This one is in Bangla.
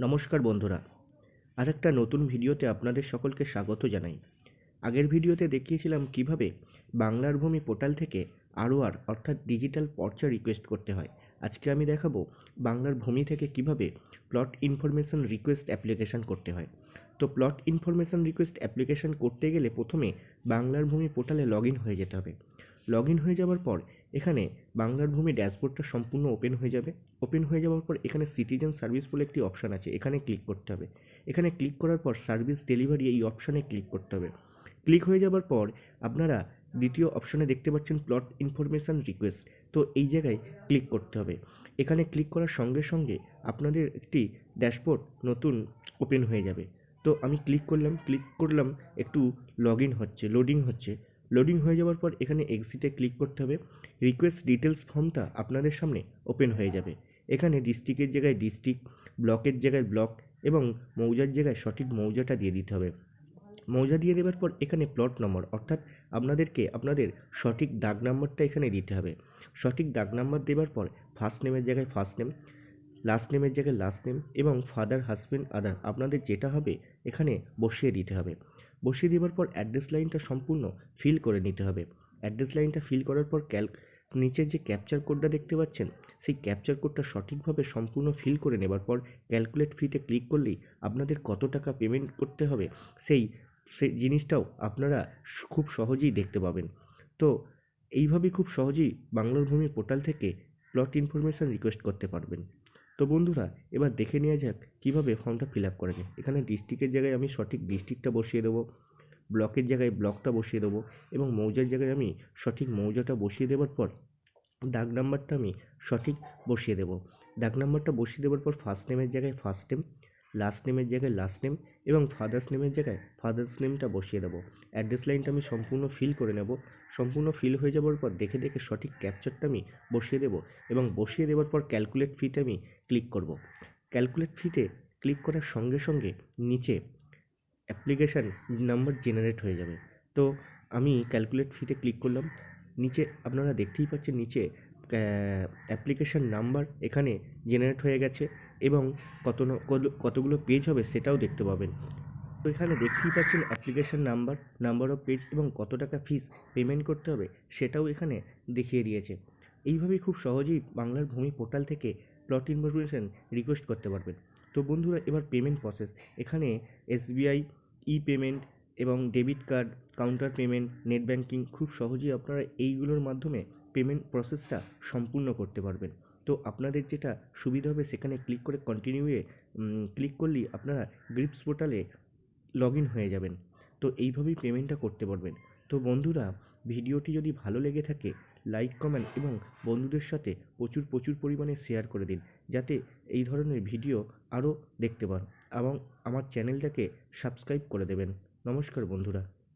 নমস্কার বন্ধুরা, আরেকটা নতুন ভিডিওতে আপনাদের সকলকে স্বাগত জানাই। আগের ভিডিওতে দেখিয়েছিলাম কিভাবে বাংলার ভূমি পোর্টাল থেকে আরওআর অর্থাৎ ডিজিটাল পর্চা রিকোয়েস্ট করতে হয়। আজকে আমি দেখাবো বাংলার ভূমি থেকে কিভাবে প্লট ইনফরমেশন রিকোয়েস্ট অ্যাপ্লিকেশন করতে হয়। তো প্লট ইনফরমেশন রিকোয়েস্ট অ্যাপ্লিকেশন করতে গেলে প্রথমে বাংলার ভূমি পোর্টালে লগ ইন হয়ে যেতে হবে। লগ ইন হয়ে যাওয়ার পর এখানে বাংলার ভূমি ড্যাশবোর্ডটা সম্পূর্ণ ওপেন হয়ে যাবে। ওপেন হয়ে যাওয়ার পর এখানে সিটিজেন সার্ভিস বলে একটি অপশান আছে, এখানে ক্লিক করতে হবে। এখানে ক্লিক করার পর সার্ভিস ডেলিভারি এই অপশানে ক্লিক করতে হবে। ক্লিক হয়ে যাবার পর আপনারা দ্বিতীয় অপশানে দেখতে পাচ্ছেন প্লট ইনফরমেশান রিকোয়েস্ট। তো এই জায়গায় ক্লিক করতে হবে। এখানে ক্লিক করার সঙ্গে সঙ্গে আপনাদের একটি ড্যাশবোর্ড নতুন ওপেন হয়ে যাবে। তো আমি ক্লিক করলাম একটু লগ ইন হচ্ছে, লোডিং হচ্ছে। লোডিং হয়ে যাওয়ার পর এখানে এক্সিটে ক্লিক করতে হবে। রিকোয়েস্ট ডিটেলস ফর্মটা আপনাদের সামনে ওপেন হয়ে যাবে। এখানে ডিস্ট্রিক্টের জায়গায় ডিস্ট্রিক্ট, ব্লকের জায়গায় ব্লক এবং মৌজার জায়গায় সঠিক মৌজাটা দিয়ে দিতে হবে। মৌজা দিয়ে দেওয়ার পর এখানে প্লট নম্বর অর্থাৎ আপনাদেরকে আপনাদের সঠিক দাগ নাম্বারটা এখানে দিতে হবে। সঠিক দাগ নাম্বার দেওয়ার পর ফার্স্ট নেমের জায়গায় ফার্স্ট নেম, লাস্ট নেমের জায়গায় লাস্ট নেম এবং ফাদার, হাজব্যান্ড, আদার আপনাদের যেটা হবে এখানে বসিয়ে দিতে হবে। বসিয়ে দেওয়ার পর অ্যাড্রেস লাইনটা সম্পূর্ণ ফিল করে নিতে হবে। অ্যাড্রেস লাইনটা ফিল করার পর নিচে যে ক্যাপচার কোডটা দেখতে পাচ্ছেন সেই ক্যাপচার কোডটা সঠিকভাবে সম্পূর্ণ ফিল করে নেবার পর ক্যালকুলেট ফিতে ক্লিক করলেই আপনাদের কত টাকা পেমেন্ট করতে হবে সেই জিনিসটাও আপনারা খুব সহজেই দেখতে পাবেন। তো এইভাবেই খুব সহজেই বাংলার ভূমি পোর্টাল থেকে প্লট ইনফরমেশান রিকোয়েস্ট করতে পারবেন। তো বন্ধুরা, এবার দেখে নেওয়া যাক কীভাবে ফর্মটা ফিল আপ করা যায়। এখানে ডিস্ট্রিক্টের জায়গায় আমি সঠিক ডিস্ট্রিক্টটা বসিয়ে দেবো, ব্লকের জায়গায় ব্লকটা বসিয়ে দেবো এবং মৌজার জায়গায় আমি সঠিক মৌজাটা বসিয়ে দেওয়ার পর দাগ নাম্বারটা আমি সঠিক বসিয়ে দেবো। দাগ নাম্বারটা বসিয়ে দেওয়ার পর ফার্স্ট নেমের জায়গায় ফার্স্ট নেম, লাস্ট নেমের জায়গায় লাস্ট নেম এবং ফাদার্স নেমের জায়গায় ফাদার্স নেমটা বসিয়ে দেবো। অ্যাড্রেস লাইনটা আমি সম্পূর্ণ ফিল করে নেব। সম্পূর্ণ ফিল হয়ে যাওয়ার পর দেখে দেখে সঠিক ক্যাপচারটা আমি বসিয়ে দেবো এবং বসিয়ে দেওয়ার পর ক্যালকুলেট ফিতে আমি ক্লিক করব। ক্যালকুলেট ফিতে ক্লিক করার সঙ্গে সঙ্গে নিচে অ্যাপ্লিকেশান নাম্বার জেনারেট হয়ে যাবে। তো আমি ক্যালকুলেট ফিতে ক্লিক করলাম। নিচে আপনারা দেখতেই পাচ্ছেন নিচে অ্যাপ্লিকেশান নাম্বার এখানে জেনারেট হয়ে গেছে এবং কতগুলো পেজ হবে সেটাও দেখতে পাবেন। তো এখানে দেখতেই পাচ্ছেন application number, number of page এবং কত টাকা ফিস পেমেন্ট করতে হবে সেটাও এখানে দেখিয়ে দিয়েছে। এইভাবেই খুব সহজেই বাংলার ভূমি পোর্টাল থেকে প্লট ইনফরমেশান রিকোয়েস্ট করতে পারবেন। তো বন্ধুরা, এবার পেমেন্ট প্রসেস। এখানে এসবিআই ই পেমেন্ট এবং debit card, counter payment, net banking খুব সহজেই আপনারা এইগুলোর মাধ্যমে পেমেন্ট প্রসেসটা সম্পূর্ণ করতে পারবেন। তো আপনাদের যেটা সুবিধা হবে সেখানে ক্লিক করে কন্টিনিউয়ে ক্লিক করলেই আপনারা গ্রিপস পোর্টালে লগ ইন হয়ে যাবেন। তো এইভাবেই পেমেন্টটা করতে পারবেন। তো বন্ধুরা, ভিডিওটি যদি ভালো লেগে থাকে লাইক, কমেন্ট এবং বন্ধুদের সাথে প্রচুর পরিমাণে শেয়ার করে দিন, যাতে এই ধরনের ভিডিও আরও দেখতে পান এবং আমার চ্যানেলটাকে সাবস্ক্রাইব করে দেবেন। নমস্কার বন্ধুরা।